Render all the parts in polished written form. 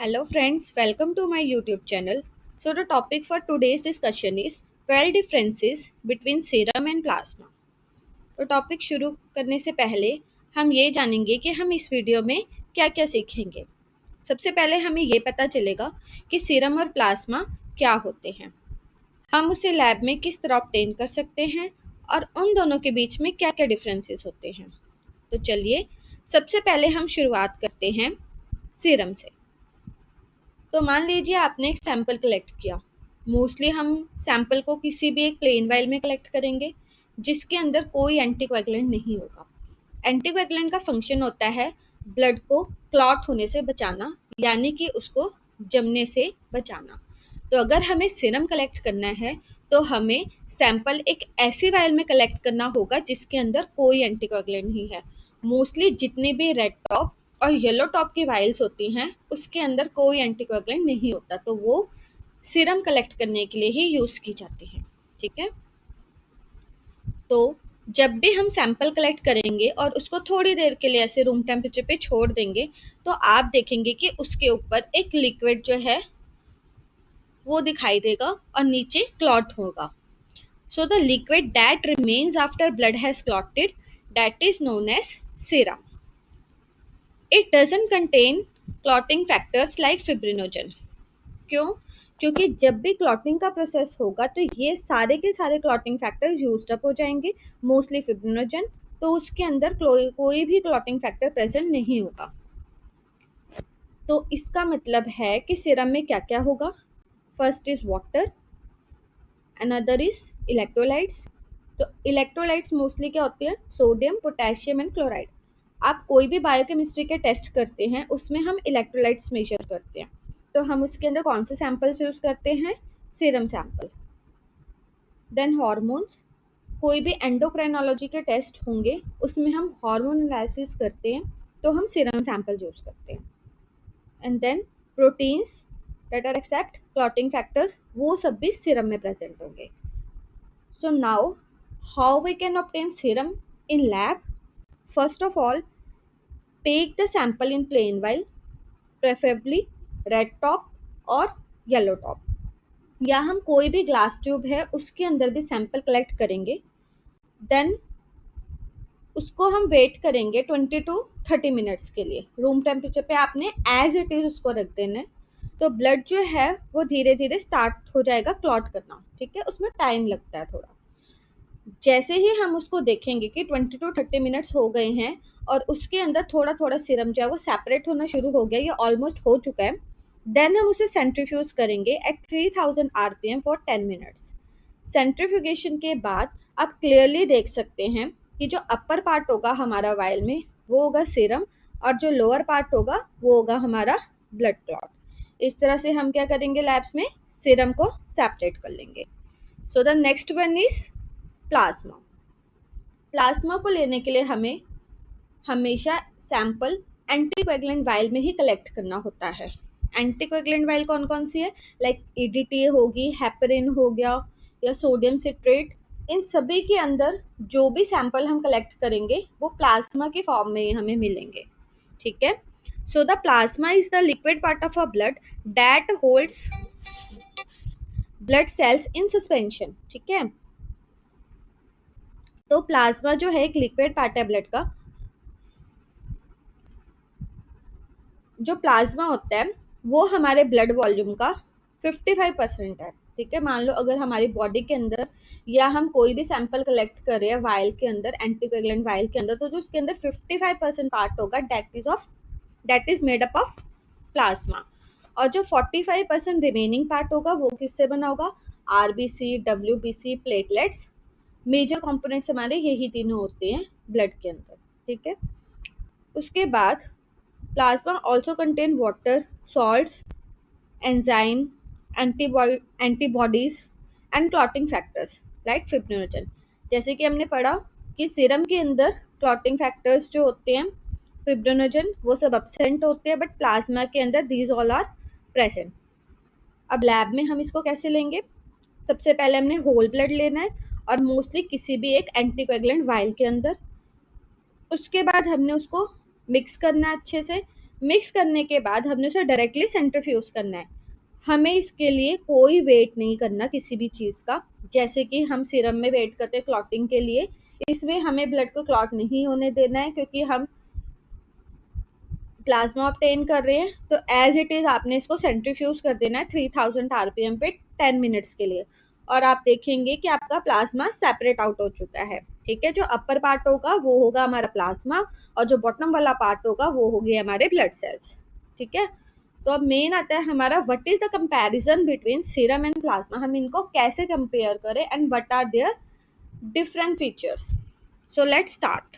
Hello friends, welcome to my YouTube channel. So the topic for today's discussion is 12 differences between serum and plasma. तो topic शुरू करने से पहले हम ये जानेंगे कि हम इस वीडियो में क्या क्या सीखेंगे। सबसे पहले हमें ये पता चलेगा कि सीरम और प्लाज्मा क्या होते हैं, हम उसे लैब में किस तरह ऑब्टेन कर सकते हैं और उन दोनों के बीच में क्या क्या डिफरेंसेस होते हैं। तो चलिए सबसे पहले हम शुरुआत करते हैं सीरम से। तो मान लीजिए आपने एक सैंपल कलेक्ट किया। मोस्टली हम सैंपल को किसी भी एक प्लेन वाइल में कलेक्ट करेंगे जिसके अंदर कोई एंटीकोएगुलेंट नहीं होगा। एंटीकोएगुलेंट का फंक्शन होता है ब्लड को क्लॉट होने से बचाना, यानी कि उसको जमने से बचाना। तो अगर हमें सीरम कलेक्ट करना है तो हमें सैंपल एक ऐसी वाइल में कलेक्ट करना होगा जिसके अंदर कोई एंटीकोएगुलेंट नहीं है। मोस्टली जितने भी रेड टॉप और येलो टॉप की वाइल्स होती हैं उसके अंदर कोई एंटीकोएगुलेंट नहीं होता, तो वो सीरम कलेक्ट करने के लिए ही यूज़ की जाती है। ठीक है, तो जब भी हम सैंपल कलेक्ट करेंगे और उसको थोड़ी देर के लिए ऐसे रूम टेम्परेचर पे छोड़ देंगे तो आप देखेंगे कि उसके ऊपर एक लिक्विड जो है वो दिखाई देगा और नीचे क्लॉट होगा। So the liquid that remains after blood has clotted, that is known as serum. It doesn't contain clotting factors like fibrinogen. क्यों? क्योंकि जब भी क्लॉटिंग का प्रोसेस होगा तो ये सारे के सारे क्लॉटिंग फैक्टर्स यूज्ड अप हो जाएंगे, मोस्टली फिब्रिनोजन। तो उसके अंदर कोई भी क्लॉटिंग फैक्टर प्रेजेंट नहीं होगा। तो इसका मतलब है कि सीरम में क्या क्या होगा। First is water, another is electrolytes. तो इलेक्ट्रोलाइट्स मोस्टली क्या होती है? Sodium, potassium and chloride. आप कोई भी बायोकेमिस्ट्री के टेस्ट करते हैं उसमें हम इलेक्ट्रोलाइट्स मेजर करते हैं, तो हम उसके अंदर कौन से सैंपल्स यूज करते हैं? Serum sample. देन हॉर्मोन्स, कोई भी एंडोक्राइनोलॉजी के टेस्ट होंगे उसमें हम हार्मोन एनालिसिस करते हैं तो हम सीरम सैंपल यूज करते हैं। And then proteins that are except clotting factors, वो सब भी सीरम में प्रेजेंट होंगे। So now how we can obtain serum in lab? First of all, take the sample in plain vial, preferably red top और yellow top, या हम कोई भी ग्लास ट्यूब है उसके अंदर भी सैंपल कलेक्ट करेंगे। देन उसको हम वेट करेंगे 20 to 30 मिनट्स के लिए। रूम टेम्परेचर पे आपने एज इट इज उसको रख देना है, तो ब्लड जो है वो धीरे धीरे स्टार्ट हो जाएगा क्लॉट करना। ठीक है, उसमें टाइम लगता है थोड़ा। जैसे ही हम उसको देखेंगे कि 20 to 30 मिनट्स हो गए हैं और उसके अंदर थोड़ा थोड़ा सीरम जो है वो सेपरेट होना शुरू हो गया, ये ऑलमोस्ट हो चुका है, देन हम उसे सेंट्रीफ्यूज करेंगे at 3000 RPM for 10 minutes. Centrifugation के बाद आप क्लियरली देख सकते हैं कि जो अपर पार्ट होगा हमारा वायल में वो होगा सीरम और जो लोअर पार्ट होगा वो होगा हमारा ब्लड क्लॉट। इस तरह से हम क्या करेंगे, लैब्स में सीरम को सेपरेट कर लेंगे। So the next one is plasma. Plasma को लेने के लिए हमें हमेशा सैंपल एंटीकोएगुलेंट वाइल में ही कलेक्ट करना होता है। एंटीकोएगुलेंट वाइल कौन कौन सी है? लाइक ईडीटी होगी, हेपरिन हो गया या सोडियम सिट्रेट। इन सभी के अंदर जो भी सैंपल हम कलेक्ट करेंगे वो प्लाज्मा के फॉर्म में ही हमें मिलेंगे। ठीक है, so the plasma is the liquid part of a blood that holds blood cells in suspension. ठीक है, तो प्लाज्मा जो है एक लिक्विड पार्ट है ब्लड का। जो प्लाज्मा होता है वो हमारे ब्लड वॉल्यूम का 55% है। ठीक है, मान लो अगर हमारी बॉडी के अंदर या हम कोई भी सैंपल कलेक्ट कर रहे हैं वाइल के अंदर, एंटीकोएगुलेंट वाइल के अंदर, तो जो उसके अंदर 55% पार्ट होगा that is made up of plasma. और जो 45% रिमेनिंग पार्ट होगा वो किससे बना होगा? RBC, WBC, platelets. Major components हमारे यही तीनों होते हैं ब्लड के अंदर। ठीक है, उसके बाद plasma also contain water, salts, enzyme, antibodies and clotting factors like fibrinogen. जैसे कि हमने पढ़ा कि सीरम के अंदर क्लॉटिंग फैक्टर्स जो होते हैं फिब्रिनोजन वो सब एब्सेंट होते हैं, बट प्लाज्मा के अंदर दीज ऑल आर प्रेजेंट। अब लैब में हम इसको कैसे लेंगे? सबसे पहले हमने होल ब्लड लेना है और मोस्टली किसी भी एक एंटीकोएगुलेंट वाइल के अंदर। उसके बाद हमने उसको मिक्स करना है अच्छे से। मिक्स करने के बाद हमने उसे डायरेक्टली सेंट्रीफ्यूज करना है। हमें इसके लिए कोई वेट नहीं करना किसी भी चीज़ का, जैसे कि हम सीरम में वेट करते हैं क्लॉटिंग के लिए, इसमें हमें ब्लड को क्लॉट नहीं होने देना है क्योंकि हम प्लाज्मा ऑब्टेन कर रहे हैं। तो एज इट इज़ आपने इसको सेंट्रीफ्यूज कर देना है 3000 आरपीएम पे 10 मिनट्स के लिए, और आप देखेंगे कि आपका प्लाज्मा सेपरेट आउट हो चुका है। ठीक है, जो अपर पार्ट होगा वो होगा हमारा प्लाज्मा, और जो बॉटम वाला पार्ट होगा वो होगी हमारे ब्लड सेल्स। ठीक है, तो अब मेन आता है हमारा what is the comparison between serum and plasma, हम इनको कैसे कंपेयर करें and what are their different features. So let's start.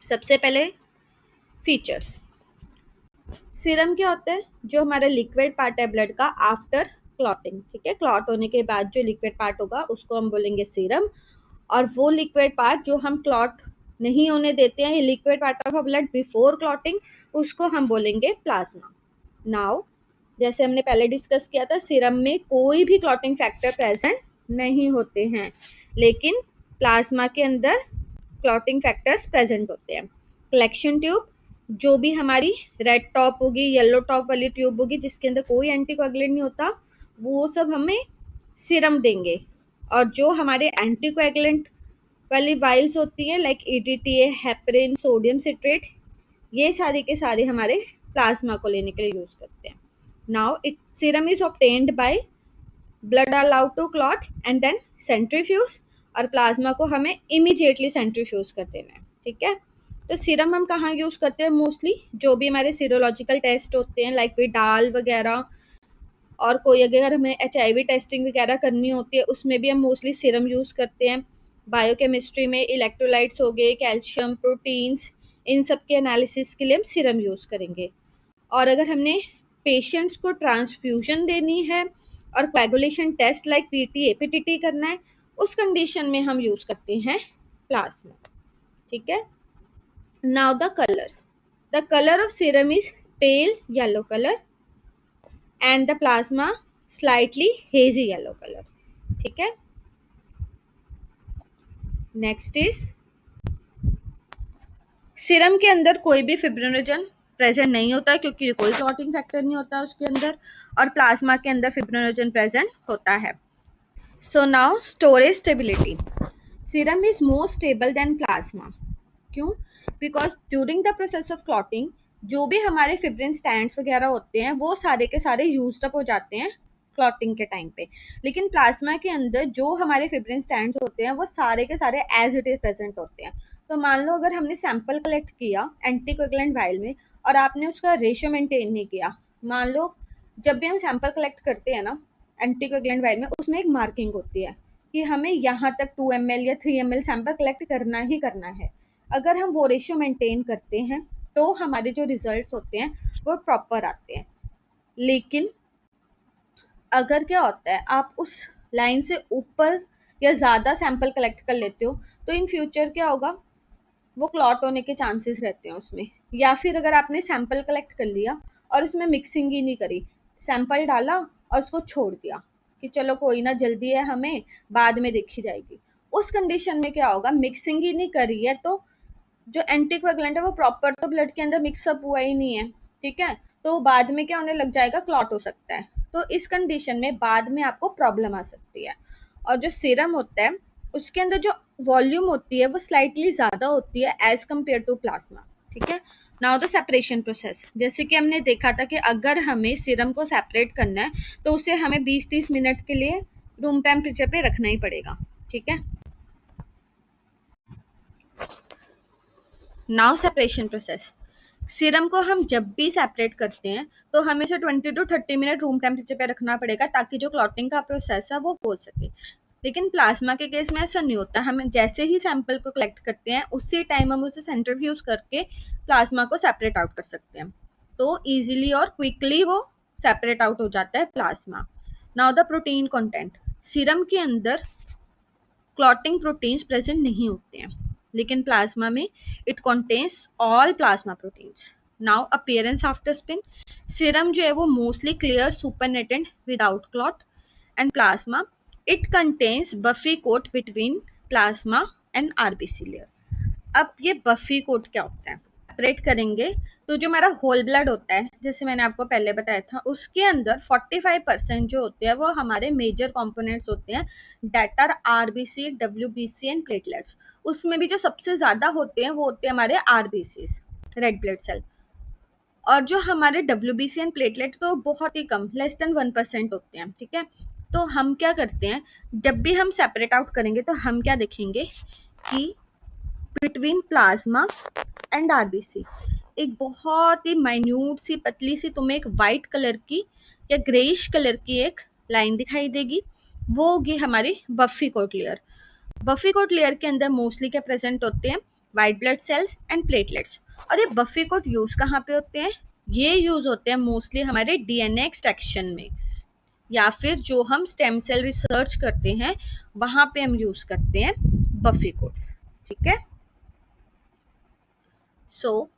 सबसे पहले फीचर्स। सीरम क्या होता है? जो हमारा लिक्विड पार्ट है ब्लड का आफ्टर क्लॉटिंग। ठीक है, क्लॉट होने के बाद जो लिक्विड पार्ट होगा उसको हम बोलेंगे सीरम, और वो लिक्विड पार्ट जो हम क्लॉट नहीं होने देते हैं, liquid part of blood before clotting, उसको हम बोलेंगे प्लाज्मा। नाउ जैसे हमने पहले डिस्कस किया था, सीरम में कोई भी क्लॉटिंग फैक्टर प्रेजेंट नहीं होते हैं, लेकिन प्लाज्मा के अंदर क्लॉटिंग फैक्टर्स प्रेजेंट होते हैं। कलेक्शन ट्यूब, जो भी हमारी रेड टॉप होगी, येलो टॉप वाली ट्यूब होगी जिसके अंदर कोई एंटीकोएगुलेंट नहीं होता, वो सब हमें सीरम देंगे। और जो हमारे एंटीकोएगुलेंट वाली वाइल्स होती हैं like EDTA, heparin, sodium citrate, ये सारे के सारे हमारे प्लाज्मा को लेने के लिए यूज करते हैं। Now it serum is obtained by blood allowed to clot and then centrifuge, और प्लाज्मा को हमें इमीडिएटली सेंट्रीफ्यूज कर देना है। ठीक है, तो सीरम हम कहाँ यूज करते हैं? मोस्टली जो भी हमारे सीरोलॉजिकल टेस्ट होते हैं लाइक विडाल वगैरह, और कोई अगर हमें HIV टेस्टिंग वगैरह करनी होती है उसमें भी हम मोस्टली सीरम यूज़ करते हैं। बायोकेमिस्ट्री में इलेक्ट्रोलाइट्स हो गए, कैल्शियम, प्रोटीन्स, इन सब के एनालिसिस के लिए हम सीरम यूज़ करेंगे। और अगर हमने पेशेंट्स को ट्रांसफ्यूजन देनी है और coagulation taste like PTA PTT करना है, उस कंडीशन में हम यूज़ करते हैं प्लाज्मा। ठीक है, now the colour of serum is pale yellow colour and the plasma slightly hazy yellow color. ठीक है, नेक्स्ट इज सीरम के अंदर कोई भी फिब्रिनोजन प्रेजेंट नहीं होता क्योंकि कोई क्लॉटिंग फैक्टर नहीं होता उसके अंदर, और प्लाज्मा के अंदर फिब्रिनोजन प्रेजेंट होता है। So now storage stability, serum is more stable than plasma. क्यों? Because during the process of clotting जो भी हमारे फिब्रिन स्टैंड्स वगैरह होते हैं वो सारे के सारे यूज्ड अप हो जाते हैं क्लॉटिंग के टाइम पे, लेकिन प्लाज्मा के अंदर जो हमारे फिब्रिन स्टैंड्स होते हैं वो सारे के सारे एज इट इज प्रेजेंट होते हैं। तो मान लो अगर हमने सैंपल कलेक्ट किया एंटीकोएगुलेंट वाइल में और आपने उसका रेशियो मेंटेन नहीं किया, मान लो जब भी हम सैंपल कलेक्ट करते हैं ना एंटीकोएगुलेंट वाइल में, उसमें एक मार्किंग होती है कि हमें यहाँ तक 2 ml या 3 ml सैंपल कलेक्ट करना ही करना है। अगर हम वो रेशियो मेंटेन करते हैं तो हमारे जो रिजल्ट्स होते हैं वो प्रॉपर आते हैं। लेकिन अगर क्या होता है आप उस लाइन से ऊपर या ज़्यादा सैंपल कलेक्ट कर लेते हो तो इन फ्यूचर क्या होगा, वो क्लॉट होने के चांसेस रहते हैं उसमें। या फिर अगर आपने सैंपल कलेक्ट कर लिया और उसमें मिक्सिंग ही नहीं करी, सैंपल डाला और उसको छोड़ दिया कि चलो कोई ना जल्दी है हमें बाद में देखी जाएगी, उस कंडीशन में क्या होगा, मिक्सिंग ही नहीं करी है तो जो एंटीकोएगुलेंट है वो प्रॉपर तो ब्लड के अंदर मिक्सअप हुआ ही नहीं है। ठीक है, तो बाद में क्या होने लग जाएगा, क्लॉट हो सकता है। तो इस कंडीशन में बाद में आपको प्रॉब्लम आ सकती है। और जो सीरम होता है उसके अंदर जो वॉल्यूम होती है वो स्लाइटली ज़्यादा होती है एज कम्पेयर टू प्लाज्मा। ठीक है, नाउ द सेपरेशन प्रोसेस, जैसे कि हमने देखा था कि अगर हमें सीरम को सेपरेट करना है तो उसे हमें 20-30 मिनट के लिए रूम टेम्परेचर पे रखना ही पड़ेगा। ठीक है, नाउ सेपरेशन प्रोसेस, सीरम को हम जब भी सेपरेट करते हैं तो हमें इसे 20 to 30 मिनट रूम टेम्परेचर पे रखना पड़ेगा ताकि जो क्लॉटिंग का प्रोसेस है वो हो सके। लेकिन प्लाज्मा के केस में ऐसा नहीं होता, हमें जैसे ही सैंपल को कलेक्ट करते हैं उसी टाइम हम उसे सेंट्रीफ्यूज करके प्लाज्मा को सेपरेट आउट कर सकते हैं, तो ईजिली और क्विकली वो सेपरेट आउट हो जाता है plasma. Now the protein content, serum के अंदर क्लॉटिंग प्रोटीन्स प्रेजेंट नहीं होते हैं, लेकिन प्लाज्मा में it contains all plasma proteins. Now appearance after spin, serum जो है वो mostly clear supernatant without clot, and plasma it contains buffy coat between plasma and RBC layer. अब ये बफी कोट क्या होता है? सेपरेट करेंगे तो जो हमारा होल ब्लड होता है, जैसे मैंने आपको पहले बताया था, उसके अंदर 45% जो होते हैं वो हमारे मेजर कंपोनेंट्स होते हैं, that are RBC, WBC and platelets. उसमें भी जो सबसे ज्यादा होते हैं वो होते हैं हमारे आरबीसी, रेड ब्लड सेल। और जो हमारे डब्ल्यूबीसी एंड प्लेटलेट तो बहुत ही कम, लेस देन 1% होते हैं, ठीक है। तो हम क्या करते हैं, जब भी हम सेपरेट आउट करेंगे तो हम क्या देखेंगे कि बिटवीन प्लाज्मा एंड आरबीसी एक बहुत ही माइन्यूट सी पतली सी तुम्हें एक वाइट कलर की या ग्रेइश कलर की एक लाइन दिखाई देगी, वो होगी हमारी buffy coat layer. Buffy coat layer के अंदर मोस्टली क्या प्रेजेंट होते हैं, white blood cells and platelets. और ये बफी कोट यूज कहाँ पे होते हैं, ये यूज होते हैं मोस्टली हमारे डीएनए एक्सट्रैक्शन में, या फिर जो हम स्टेम सेल रिसर्च करते हैं वहां पे हम यूज करते हैं बफी कोट्स, ठीक है। सो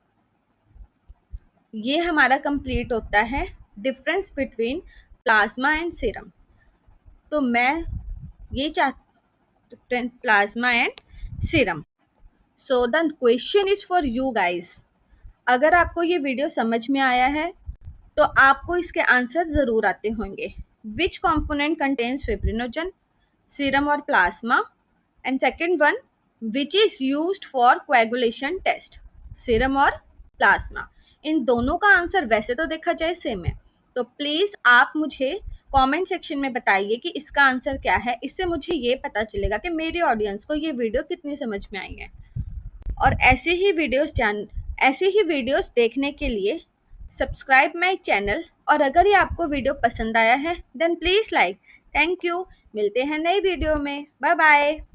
ये हमारा कंप्लीट होता है difference between plasma and serum. तो मैं ये चाहती plasma and serum. So the question is for you guys, अगर आपको ये वीडियो समझ में आया है तो आपको इसके आंसर जरूर आते होंगे। Which component contains fibrinogen, serum और plasma? And second one, which is used for coagulation test, serum और प्लाज्मा? इन दोनों का आंसर वैसे तो देखा जाए सेम है, तो प्लीज आप मुझे कमेंट सेक्शन में बताइए कि इसका आंसर क्या है। इससे मुझे ये पता चलेगा कि मेरी ऑडियंस को ये वीडियो कितनी समझ में आई है। और ऐसे ही वीडियोस देखने के लिए सब्सक्राइब माय चैनल। और अगर ये आपको वीडियो पसंद आया है then please like. Thank you. मिलते हैं नई वीडियो में। Bye bye.